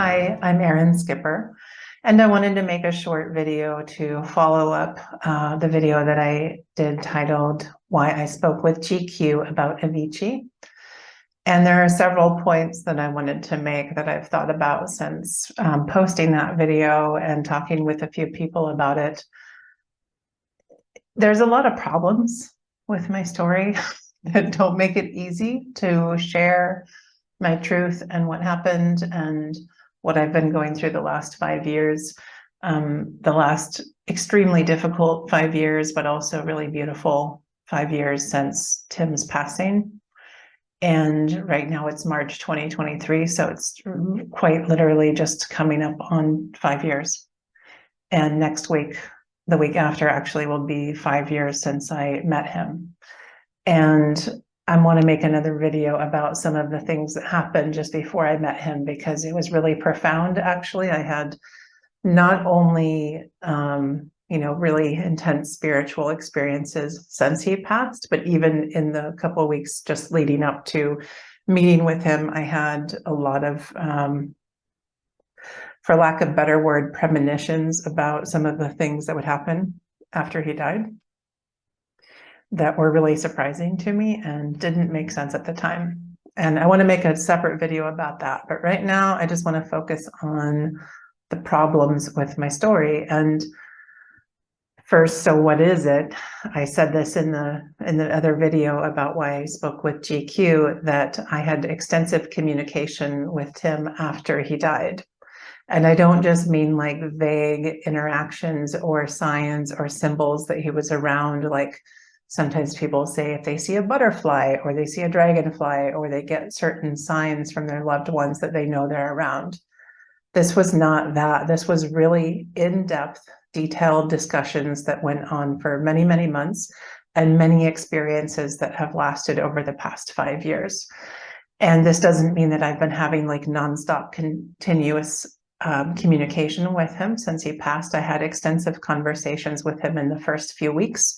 Hi, I'm Erin Skipper, and I wanted to make a short video to follow up the video that I did titled Why I Spoke with GQ about Avicii. And there are several points that I wanted to make that I've thought about since posting that video and talking with a few people about it. There's a lot of problems with my story that don't make it easy to share my truth and what happened and what I've been going through the last 5 years, the last extremely difficult 5 years, but also really beautiful 5 years since Tim's passing. And right now it's March 2023, so it's quite literally just coming up on 5 years. And next week, the week after, actually will be 5 years since I met him. And I want to make another video about some of the things that happened just before I met him, because it was really profound. Actually, I had not only, really intense spiritual experiences since he passed, but even in the couple of weeks just leading up to meeting with him, I had a lot of, for lack of a better word, premonitions about some of the things that would happen after he died that were really surprising to me and didn't make sense at the time. And I want to make a separate video about that. But right now, I just want to focus on the problems with my story. And first, so what is it? I said this in the other video about why I spoke with GQ, that I had extensive communication with Tim after he died. And I don't just mean like vague interactions or signs or symbols that he was around, like sometimes people say if they see a butterfly or they see a dragonfly or they get certain signs from their loved ones that they know they're around. This was not that. This was really in-depth, detailed discussions that went on for many, many months and many experiences that have lasted over the past 5 years. And this doesn't mean that I've been having like nonstop continuous communication with him since he passed. I had extensive conversations with him in the first few weeks.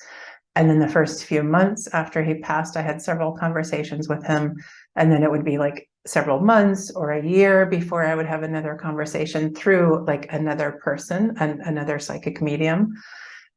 And then the first few months after he passed, I had several conversations with him. And then it would be like several months or a year before I would have another conversation through like another person, another psychic medium.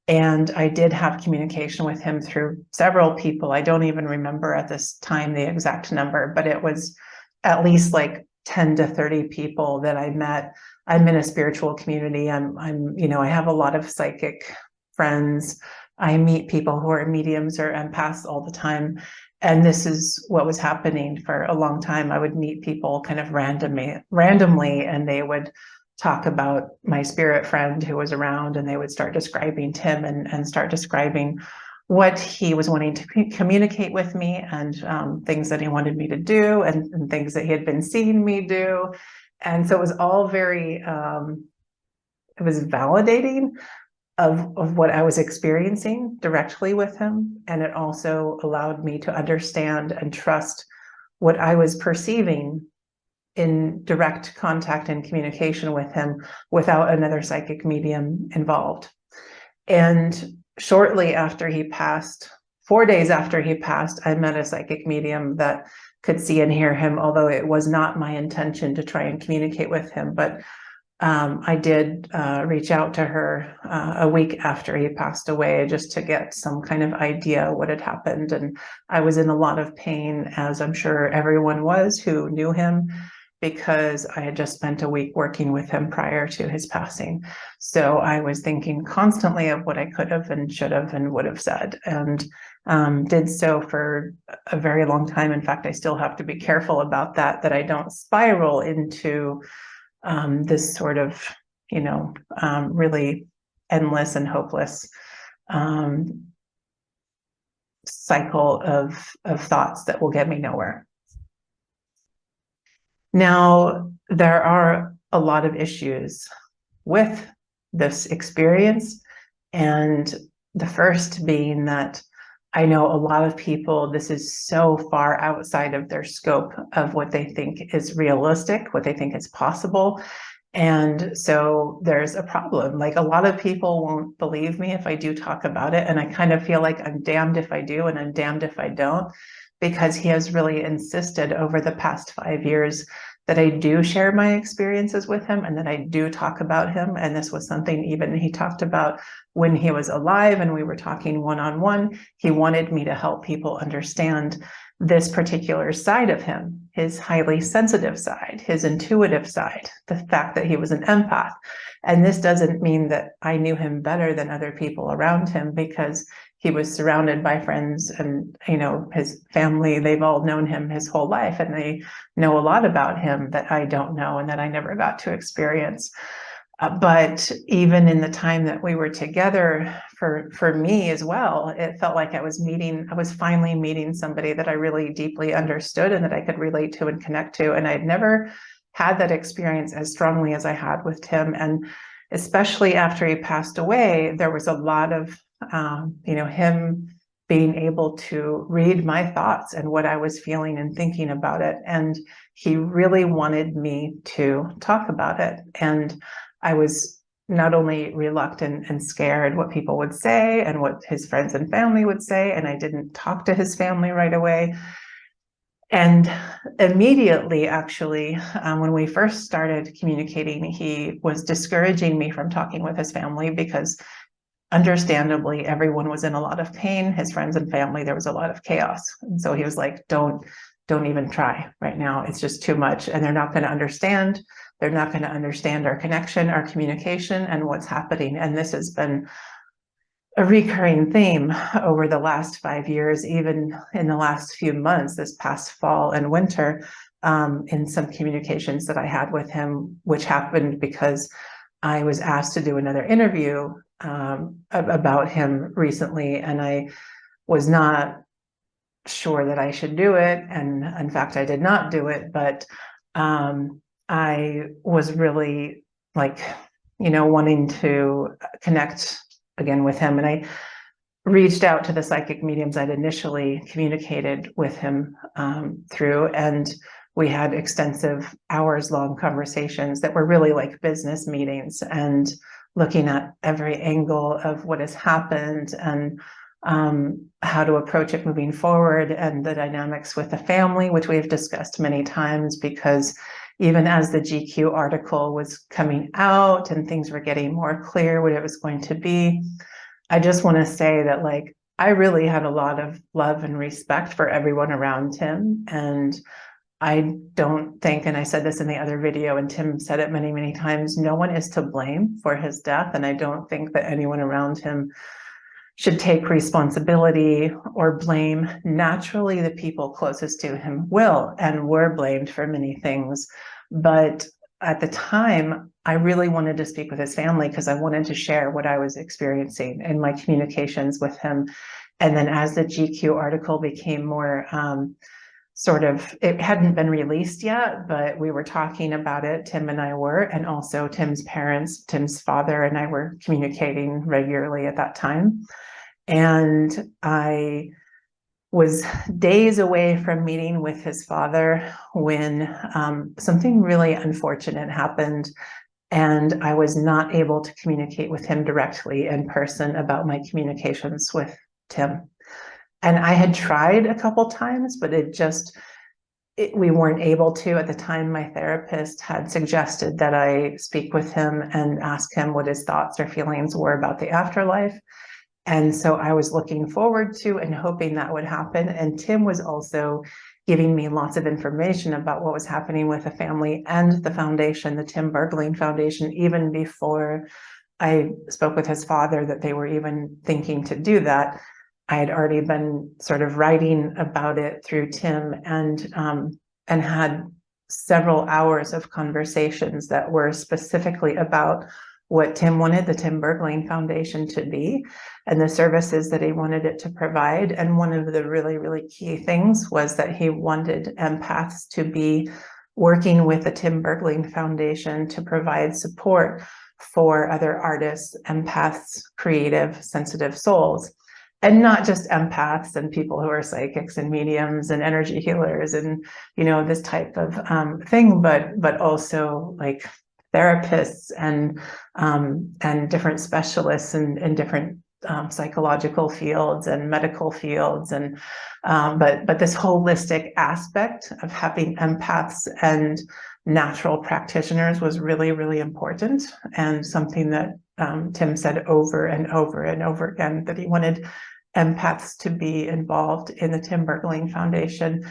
And I did have communication with him through several people. I don't even remember at this time the exact number, but it was at least like 10 to 30 people that I met. I'm in a spiritual community. I have a lot of psychic friends. I meet people who are mediums or empaths all the time. And this is what was happening for a long time. I would meet people kind of randomly, and they would talk about my spirit friend who was around, and they would start describing Tim and start describing what he was wanting to communicate with me, and things that he wanted me to do, and things that he had been seeing me do. And so it was all very, it was validating of what I was experiencing directly with him. And it also allowed me to understand and trust what I was perceiving in direct contact and communication with him without another psychic medium involved. And shortly after he passed, 4 days after he passed, I met a psychic medium that could see and hear him, although it was not my intention to try and communicate with him. But I did reach out to her a week after he passed away just to get some kind of idea what had happened. And I was in a lot of pain, as I'm sure everyone was who knew him, because I had just spent a week working with him prior to his passing. So I was thinking constantly of what I could have and should have and would have said, and did so for a very long time. In fact, I still have to be careful about that I don't spiral into this sort of, really endless and hopeless cycle of thoughts that will get me nowhere. Now, there are a lot of issues with this experience, and the first being that I know a lot of people, this is so far outside of their scope of what they think is realistic, what they think is possible. And so there's a problem. Like, a lot of people won't believe me if I do talk about it. And I kind of feel like I'm damned if I do and I'm damned if I don't, because he has really insisted over the past 5 years that I do share my experiences with him and that I do talk about him. And this was something even he talked about when he was alive and we were talking one-on-one. He wanted me to help people understand this particular side of him, his highly sensitive side, his intuitive side, the fact that he was an empath. And this doesn't mean that I knew him better than other people around him, because he was surrounded by friends and, his family, they've all known him his whole life, and they know a lot about him that I don't know and that I never got to experience. But even in the time that we were together, for me as well, it felt like I was finally meeting somebody that I really deeply understood and that I could relate to and connect to. And I'd never had that experience as strongly as I had with Tim. And especially after he passed away, there was a lot of, him being able to read my thoughts and what I was feeling and thinking about it. And he really wanted me to talk about it. And I was not only reluctant and scared what people would say and what his friends and family would say, and I didn't talk to his family right away. And immediately, actually, when we first started communicating, he was discouraging me from talking with his family because, understandably, everyone was in a lot of pain. His friends and family, there was a lot of chaos. And so he was like, don't even try right now. It's just too much. And they're not going to understand. They're not going to understand our connection, our communication, and what's happening. And this has been a recurring theme over the last 5 years, even in the last few months, this past fall and winter, in some communications that I had with him, which happened because I was asked to do another interview about him recently, and I was not sure that I should do it. And in fact, I did not do it, but I was really wanting to connect again with him. And I reached out to the psychic mediums I'd initially communicated with him through, and we had extensive hours-long conversations that were really like business meetings and looking at every angle of what has happened and how to approach it moving forward, and the dynamics with the family, which we've discussed many times, because even as the GQ article was coming out and things were getting more clear what it was going to be, I just want to say that I really had a lot of love and respect for everyone around him. And I don't think, and I said this in the other video, and Tim said it many, many times, no one is to blame for his death. And I don't think that anyone around him should take responsibility or blame. Naturally, the people closest to him will and were blamed for many things. But at the time, I really wanted to speak with his family because I wanted to share what I was experiencing in my communications with him. And then as the GQ article became more it hadn't been released yet, but we were talking about it, Tim and I were, and also Tim's parents, Tim's father and I were communicating regularly at that time. And I was days away from meeting with his father when something really unfortunate happened, and I was not able to communicate with him directly in person about my communications with Tim. And I had tried a couple times, but we weren't able to. At the time, my therapist had suggested that I speak with him and ask him what his thoughts or feelings were about the afterlife. And so I was looking forward to and hoping that would happen. And Tim was also giving me lots of information about what was happening with the family and the foundation, the Tim Bergling Foundation, even before I spoke with his father that they were even thinking to do that. I had already been sort of writing about it through Tim and had several hours of conversations that were specifically about what Tim wanted the Tim Bergling Foundation to be and the services that he wanted it to provide. And one of the really, really key things was that he wanted empaths to be working with the Tim Bergling Foundation to provide support for other artists, empaths, creative, sensitive souls. And not just empaths and people who are psychics and mediums and energy healers and, this type of thing, but also therapists and different specialists and different psychological fields and medical fields, and but this holistic aspect of having empaths and natural practitioners was really, really important, and something that Tim said over and over and over again, that he wanted empaths to be involved in the Tim Bergling Foundation.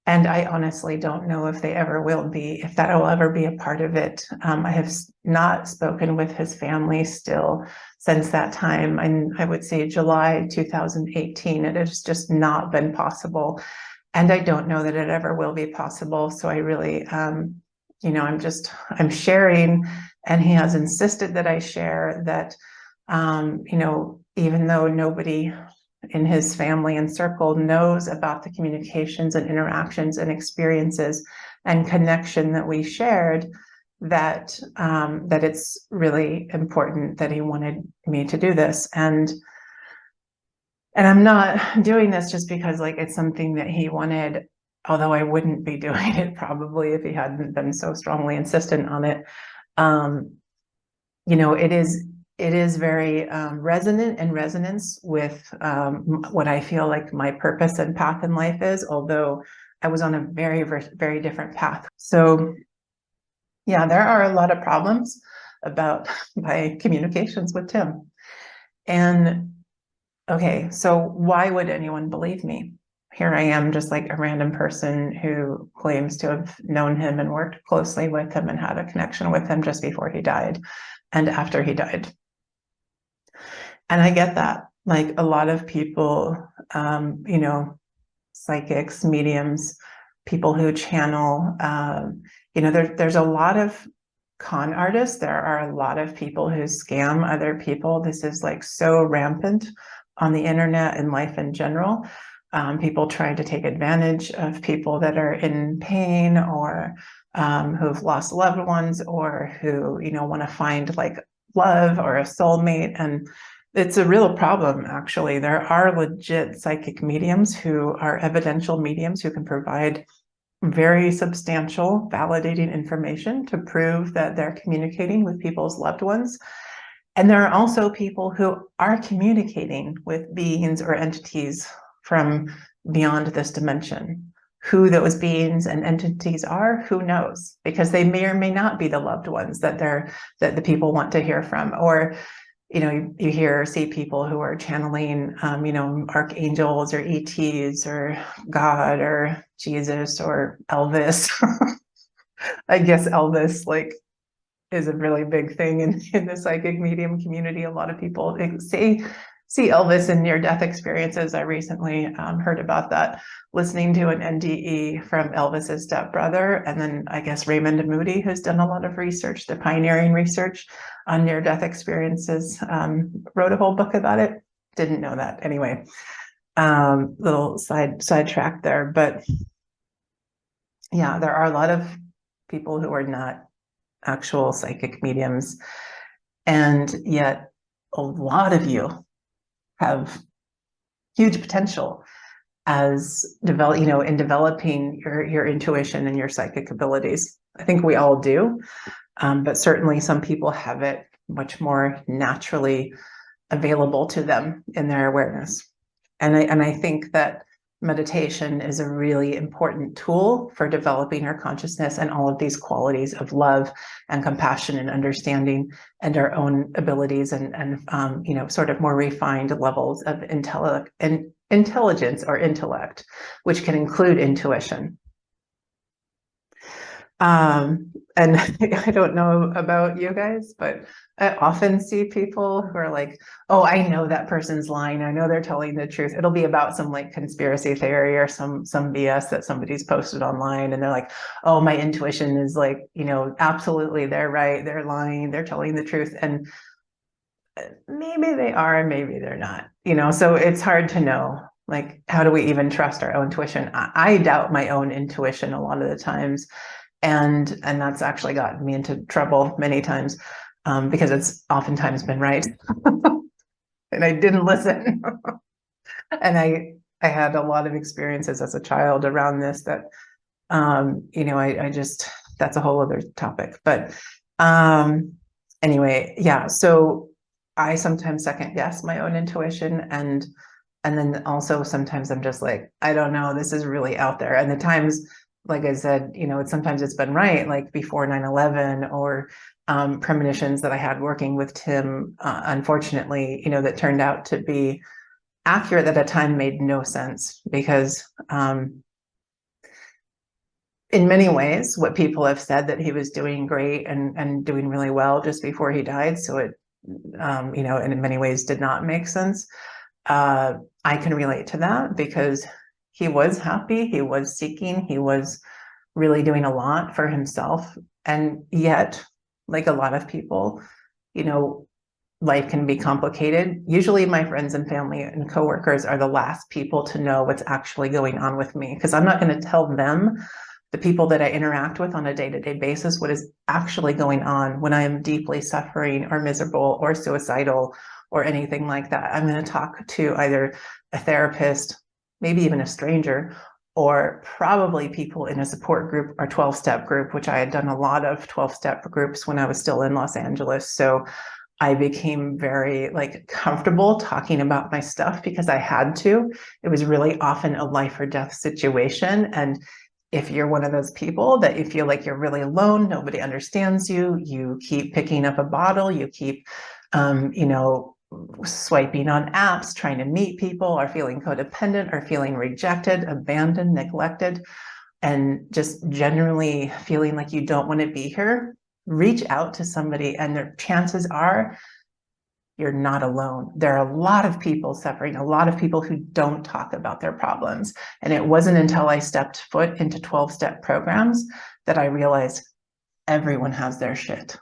And I honestly don't know if they ever will be, if that will ever be a part of it. I have not spoken with his family still since that time. And I would say July 2018, it has just not been possible. And I don't know that it ever will be possible. So I really, I'm sharing, and he has insisted that I share that, even though nobody in his family and circle knows about the communications and interactions and experiences and connection that we shared, that it's really important, that he wanted me to do this. And I'm not doing this just because it's something that he wanted, although I wouldn't be doing it probably if he hadn't been so strongly insistent on it. It is very resonant in resonance with what I feel like my purpose and path in life is, although I was on a very, very different path. So yeah, there are a lot of problems about my communications with Tim. And okay, so why would anyone believe me? Here I am, just like a random person who claims to have known him and worked closely with him and had a connection with him just before he died and after he died. And I get that, a lot of people, psychics, mediums, people who channel, there's a lot of con artists. There are a lot of people who scam other people. This is so rampant on the internet and life in general. People trying to take advantage of people that are in pain, or who've lost loved ones, or who, want to find love or a soulmate. And it's a real problem, actually. There are legit psychic mediums who are evidential mediums who can provide very substantial, validating information to prove that they're communicating with people's loved ones. And there are also people who are communicating with beings or entities from beyond this dimension. Who those beings and entities are, who knows? Because they may or may not be the loved ones that the people want to hear from. Or you see people who are channeling, archangels or ETs or God or Jesus or Elvis. I guess Elvis is a really big thing in the psychic medium community. A lot of people see Elvis in near-death experiences. I recently heard about that, listening to an NDE from Elvis's stepbrother. And then I guess Raymond Moody, who's done a lot of research, the pioneering research on near-death experiences, wrote a whole book about it. Didn't know that. Anyway, little sidetrack there. But yeah, there are a lot of people who are not actual psychic mediums. And yet a lot of you have huge potential as in developing your intuition and your psychic abilities. I think we all do, but certainly some people have it much more naturally available to them in their awareness. And I think that meditation is a really important tool for developing our consciousness and all of these qualities of love and compassion and understanding, and our own abilities and sort of more refined levels of intelligence or intellect, which can include intuition. And I don't know about you guys, but I often see people who are like, oh, I know that person's lying. I know they're telling the truth. It'll be about some conspiracy theory or some BS that somebody's posted online. And they're like, oh, my intuition is absolutely, they're right. They're lying. They're telling the truth. And maybe they are, maybe they're not, so it's hard to know, how do we even trust our own intuition? I doubt my own intuition a lot of the times. And that's actually gotten me into trouble many times, because it's oftentimes been right. And I didn't listen. And I had a lot of experiences as a child around this that, I just, that's a whole other topic. But anyway, yeah. So I sometimes second guess my own intuition, and then also sometimes I'm just like, I don't know, this is really out there. And the times, like I said, sometimes it's been right, like before 9/11, or premonitions that I had working with Tim, unfortunately, that turned out to be accurate at a time made no sense, because in many ways, what people have said, that he was doing great and doing really well just before he died. So it, and in many ways did not make sense. I can relate to that, because he was happy, he was seeking, he was really doing a lot for himself. And yet, like a lot of people, life can be complicated. Usually my friends and family and coworkers are the last people to know what's actually going on with me, because I'm not going to tell them, the people that I interact with on a day-to-day basis, what is actually going on when I am deeply suffering or miserable or suicidal or anything like that. I'm going to talk to either a therapist, maybe even a stranger, or probably people in a support group or 12-step group, which I had done a lot of 12-step groups when I was still in Los Angeles. So I became very comfortable talking about my stuff, because I had to. It was really often a life or death situation. And if you're one of those people that you feel like you're really alone, nobody understands you, you keep picking up a bottle, you keep, swiping on apps, trying to meet people, or feeling codependent, or feeling rejected, abandoned, neglected, and just generally feeling like you don't want to be here, reach out to somebody, and their chances are you're not alone. There are a lot of people suffering, a lot of people who don't talk about their problems. And it wasn't until I stepped foot into 12-step programs that I realized everyone has their shit.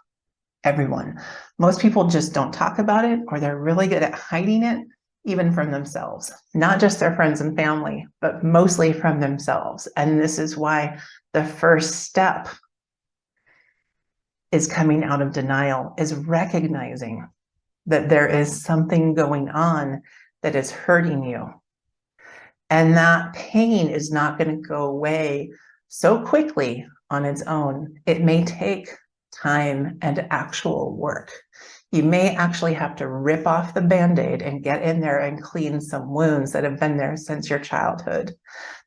Everyone. Most people just don't talk about it, or they're really good at hiding it, even from themselves, not just their friends and family, but mostly from themselves. And this is why the first step is coming out of denial, is recognizing that there is something going on that is hurting you. And that pain is not going to go away so quickly on its own. It may take time and actual work. You may actually have to rip off the Band-Aid and get in there and clean some wounds that have been there since your childhood.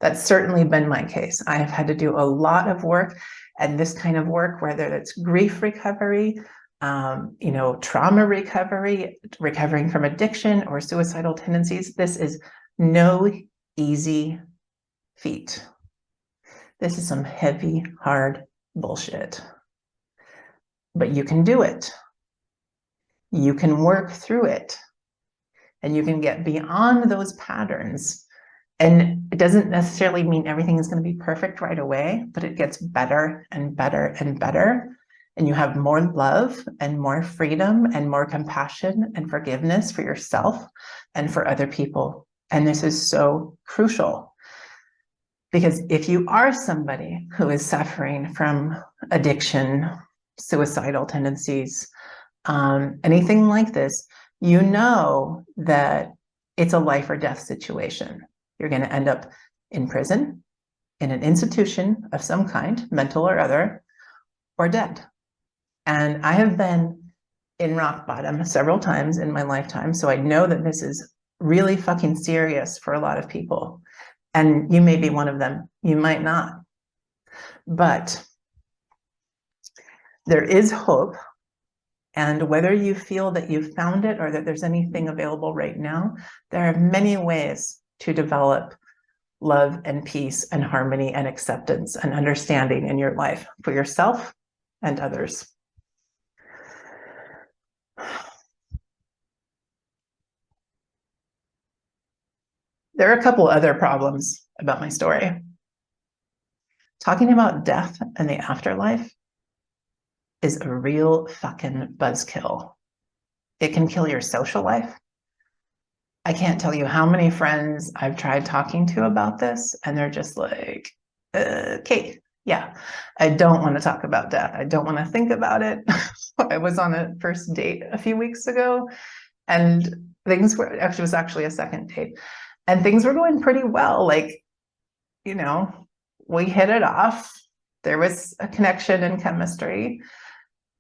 That's certainly been my case. I have had to do a lot of work, and this kind of work, whether it's grief recovery, trauma recovery, recovering from addiction or suicidal tendencies, this is no easy feat. This is some heavy, hard bullshit. But you can do it. You can work through it, and you can get beyond those patterns. And it doesn't necessarily mean everything is going to be perfect right away, but it gets better and better and better. And you have more love and more freedom and more compassion and forgiveness for yourself and for other people. And this is so crucial, because if you are somebody who is suffering from addiction, suicidal tendencies, anything like this, you know that it's a life or death situation. You're going to end up in prison, in an institution of some kind, mental or other, or dead. And I have been in rock bottom several times in my lifetime, so I know that this is really fucking serious for a lot of people. And you may be one of them, you might not. But there is hope. And whether you feel that you've found it or that there's anything available right now, there are many ways to develop love and peace and harmony and acceptance and understanding in your life for yourself and others. There are a couple other problems about my story. Talking about death and the afterlife is a real fucking buzzkill. It can kill your social life. I can't tell you how many friends I've tried talking to about this, and they're just like, okay, yeah, I don't want to talk about death. I don't want to think about it. I was on a first date a few weeks ago, and things were, actually, it was actually a second date, and things were going pretty well. Like, we hit it off. There was a connection and chemistry.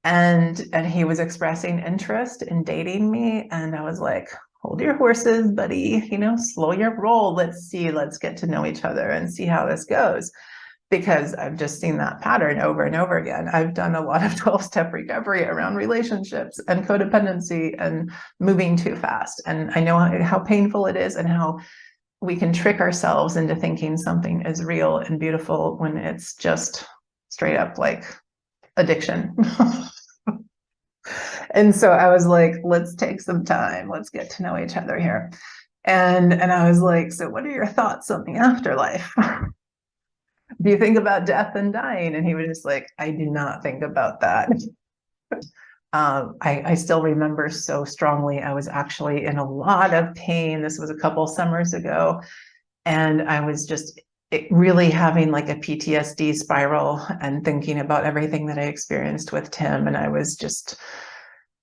And he was expressing interest in dating me. And I was like, hold your horses, buddy, slow your roll. Let's get to know each other and see how this goes. Because I've just seen that pattern over and over again. I've done a lot of 12-step recovery around relationships and codependency and moving too fast. And I know how painful it is and how we can trick ourselves into thinking something is real and beautiful when it's just straight up like addiction. And so I was like, let's take some time. Let's get to know each other here. And I was like, so what are your thoughts on the afterlife? Do you think about death and dying? And he was just like, I do not think about that. I still remember so strongly, I was actually in a lot of pain. This was a couple summers ago. And I was just really having like a PTSD spiral and thinking about everything that I experienced with Tim. And I was just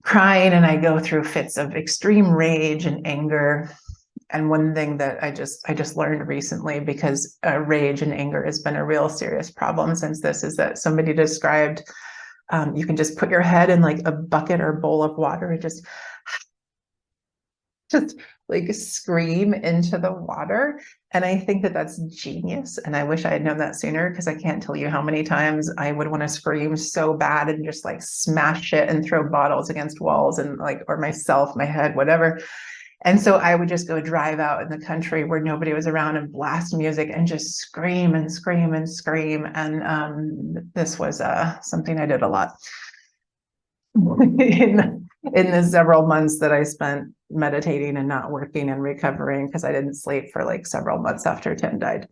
crying, and I go through fits of extreme rage and anger. And one thing that I just learned recently, because rage and anger has been a real serious problem since this, is that somebody described you can just put your head in like a bucket or bowl of water and just like scream into the water. And I think that that's genius. And I wish I had known that sooner, because I can't tell you how many times I would want to scream so bad and just like smash it and throw bottles against walls and like, or myself, my head, whatever. And so I would just go drive out in the country where nobody was around and blast music and just scream and scream and scream. And this was something I did a lot in the several months that I spent meditating and not working and recovering, because I didn't sleep for like several months after Tim died.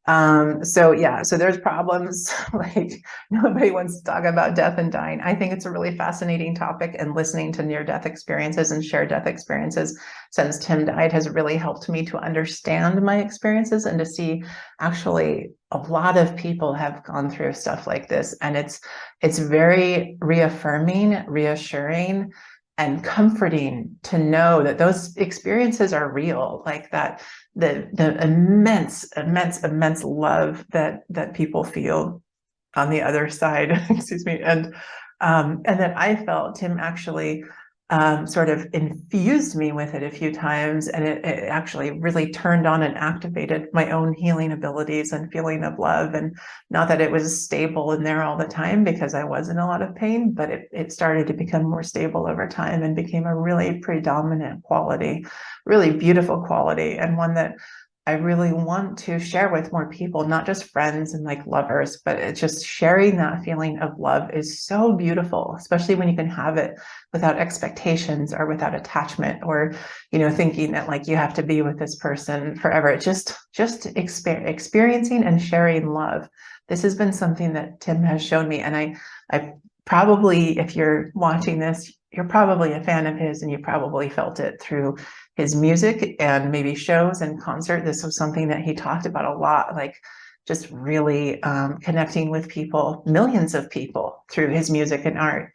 So there's problems. Like, nobody wants to talk about death and dying. I think it's a really fascinating topic, and listening to near-death experiences and shared death experiences since Tim died has really helped me to understand my experiences and to see actually a lot of people have gone through stuff like this. And it's very reaffirming, reassuring, and comforting to know that those experiences are real, like that the immense love that people feel on the other side, excuse me, and that I felt. Tim actually sort of infused me with it a few times, and it actually really turned on and activated my own healing abilities and feeling of love. And not that it was stable in there all the time, because I was in a lot of pain, but it started to become more stable over time and became a really predominant quality, really beautiful quality, and one that I really want to share with more people, not just friends and like lovers, but it's just sharing that feeling of love is so beautiful, especially when you can have it without expectations or without attachment, or, thinking that like you have to be with this person forever. It's just experiencing and sharing love. This has been something that Tim has shown me. And I probably, if you're watching this, you're probably a fan of his, and you probably felt it through his music and maybe shows and concert. This was something that he talked about a lot, like just really connecting with people, millions of people, through his music and art.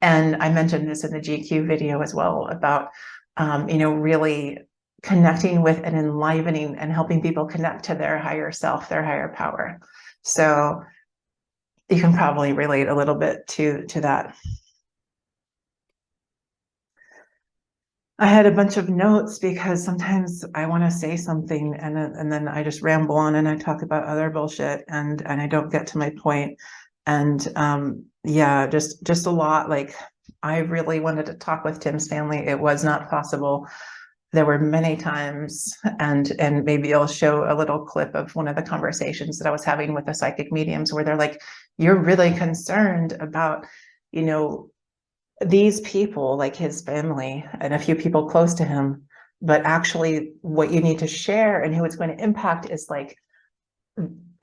And I mentioned this in the GQ video as well about, really connecting with and enlivening and helping people connect to their higher self, their higher power. So you can probably relate a little bit to that. I had a bunch of notes because sometimes I want to say something and then I just ramble on and I talk about other bullshit and I don't get to my point. And just a lot. Like, I really wanted to talk with Tim's family. It was not possible. There were many times, and maybe I'll show a little clip of one of the conversations that I was having with the psychic mediums, where they're like, you're really concerned about, these people, like his family and a few people close to him, but actually what you need to share and who it's going to impact is like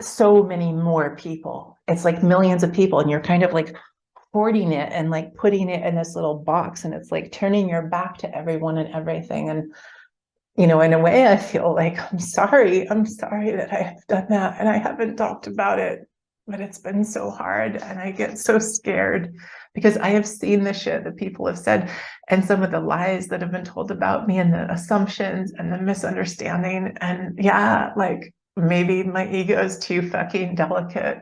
so many more people. It's like millions of people, and you're kind of like hoarding it and like putting it in this little box, and it's like turning your back to everyone and everything. And in a way, I feel like I'm sorry that I have done that and I haven't talked about it, but it's been so hard, and I get so scared because I have seen the shit that people have said, and some of the lies that have been told about me, and the assumptions and the misunderstanding. And like, maybe my ego is too fucking delicate.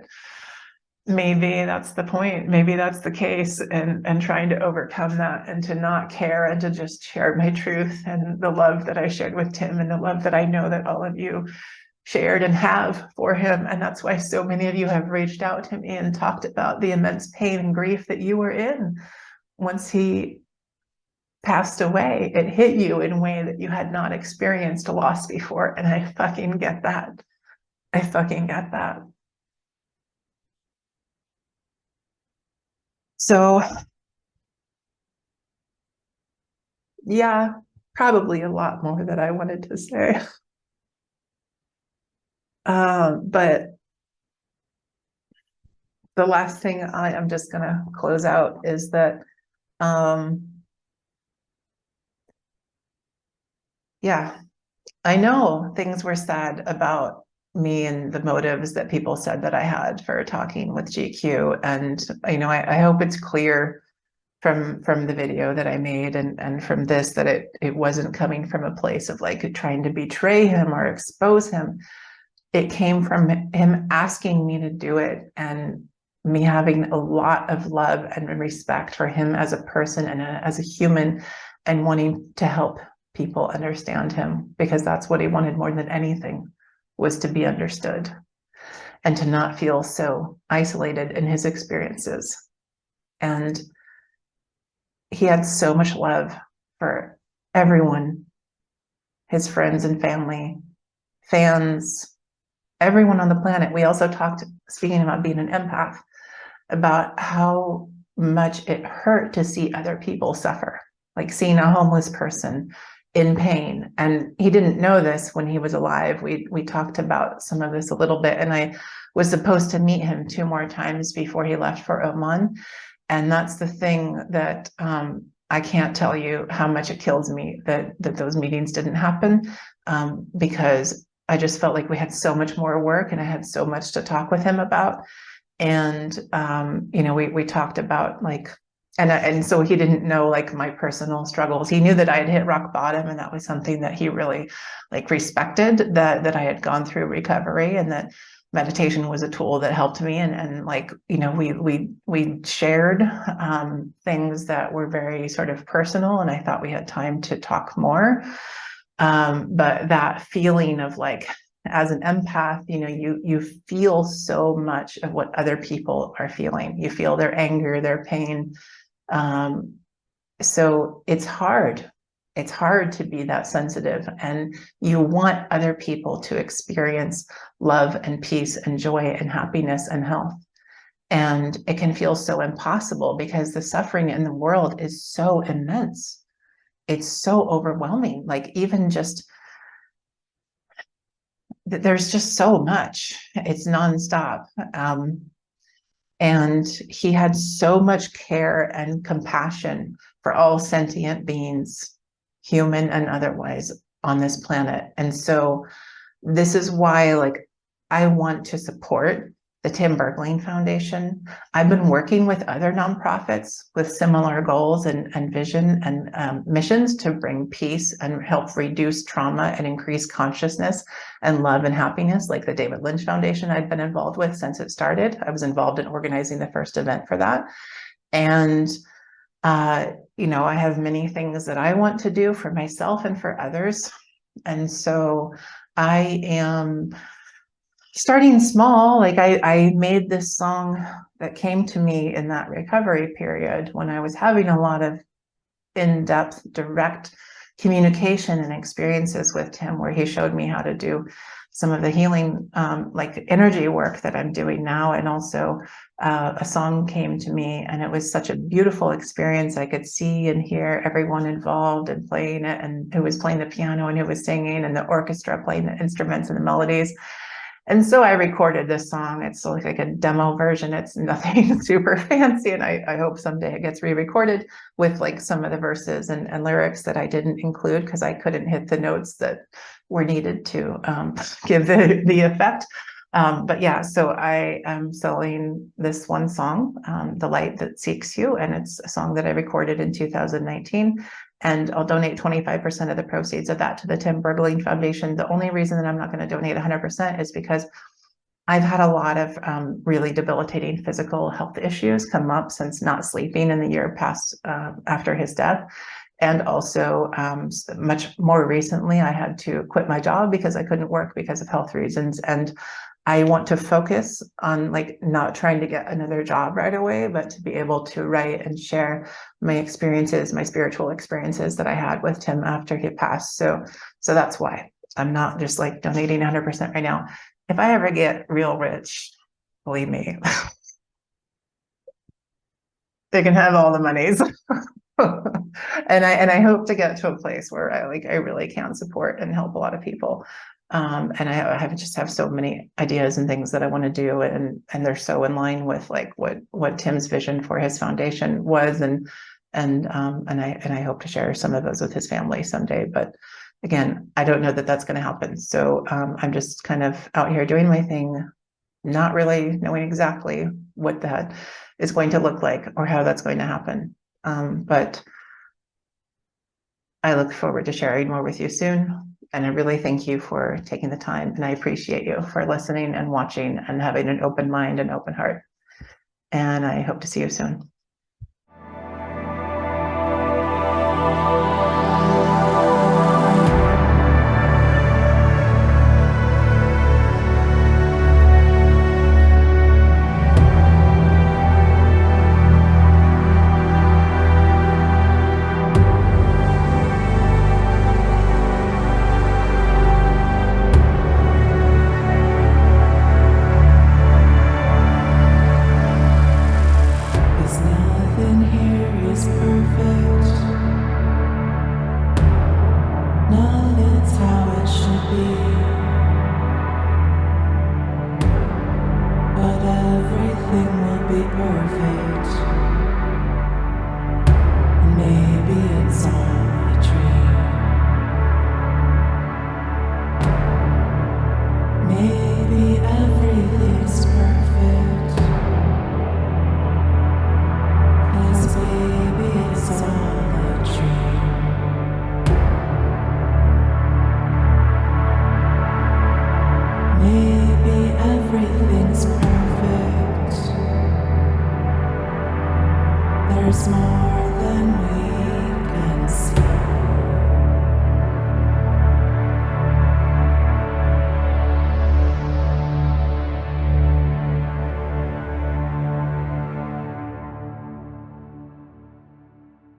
maybe that's the point. Maybe that's the case, and trying to overcome that and to not care and to just share my truth and the love that I shared with Tim and the love that I know that all of you shared and have for him. And that's why so many of you have reached out to me and talked about the immense pain and grief that you were in once he passed away. It hit you in a way that you had not experienced a loss before. And I fucking get that. I fucking get that. So yeah, probably a lot more that I wanted to say. But the last thing I'm just going to close out is that, yeah, I know things were said about me and the motives that people said that I had for talking with GQ. And, I hope it's clear from the video that I made and from this that it wasn't coming from a place of like trying to betray him or expose him. It came from him asking me to do it and me having a lot of love and respect for him as a person and as a human, and wanting to help people understand him, because that's what he wanted more than anything, was to be understood and to not feel so isolated in his experiences. And he had so much love for everyone, his friends and family, fans, everyone on the planet. We also talked, speaking about being an empath, about how much it hurt to see other people suffer, like seeing a homeless person in pain. And he didn't know this when he was alive. We talked about some of this a little bit, and I was supposed to meet him 2 more times before he left for Oman. And that's the thing that I can't tell you how much it kills me that those meetings didn't happen, because I just felt like we had so much more work and I had so much to talk with him about. And, we talked about like, and so he didn't know like my personal struggles. He knew that I had hit rock bottom, and that was something that he really like respected, that I had gone through recovery, and that meditation was a tool that helped me. And like, we shared things that were very sort of personal, and I thought we had time to talk more. But that feeling of like, as an empath, you feel so much of what other people are feeling. You feel their anger, their pain. So it's hard. It's hard to be that sensitive, and you want other people to experience love and peace and joy and happiness and health. And it can feel so impossible because the suffering in the world is so immense. It's so overwhelming. Like, even just, there's just so much. It's nonstop. And he had so much care and compassion for all sentient beings, human and otherwise, on this planet. And so this is why, like, I want to support the Tim Bergling Foundation. I've been working with other nonprofits with similar goals and vision and missions to bring peace and help reduce trauma and increase consciousness and love and happiness, like the David Lynch Foundation I've been involved with since it started. I was involved in organizing the first event for that. And I have many things that I want to do for myself and for others. And so I am starting small. Like, I made this song that came to me in that recovery period when I was having a lot of in-depth, direct communication and experiences with Tim, where he showed me how to do some of the healing, like energy work that I'm doing now. And also a song came to me, and it was such a beautiful experience. I could see and hear everyone involved in playing it, and who was playing the piano and who was singing, and the orchestra playing the instruments and the melodies. And so I recorded this song. It's like a demo version. It's nothing super fancy. And I hope someday it gets re-recorded with like some of the verses and lyrics that I didn't include because I couldn't hit the notes that were needed to give the effect. But yeah, so I am selling this one song, The Light That Seeks You. And it's a song that I recorded in 2019. And I'll donate 25% of the proceeds of that to the Tim Bergling Foundation. The only reason that I'm not going to donate 100% is because I've had a lot of really debilitating physical health issues come up since not sleeping in the year past after his death. And also much more recently, I had to quit my job because I couldn't work because of health reasons. And I want to focus on like not trying to get another job right away, but to be able to write and share my experiences, my spiritual experiences that I had with Tim after he passed. So that's why I'm not just like donating 100% right now. If I ever get real rich, believe me, they can have all the monies. and I hope to get to a place where I really can support and help a lot of people. And I just have so many ideas and things that I want to do, and they're so in line with like what Tim's vision for his foundation was, and I hope to share some of those with his family someday. But again, I don't know that that's going to happen. So I'm just kind of out here doing my thing, not really knowing exactly what that is going to look like or how that's going to happen. But I look forward to sharing more with you soon. And I really thank you for taking the time, and I appreciate you for listening and watching and having an open mind and open heart. And I hope to see you soon. There's more than we can see.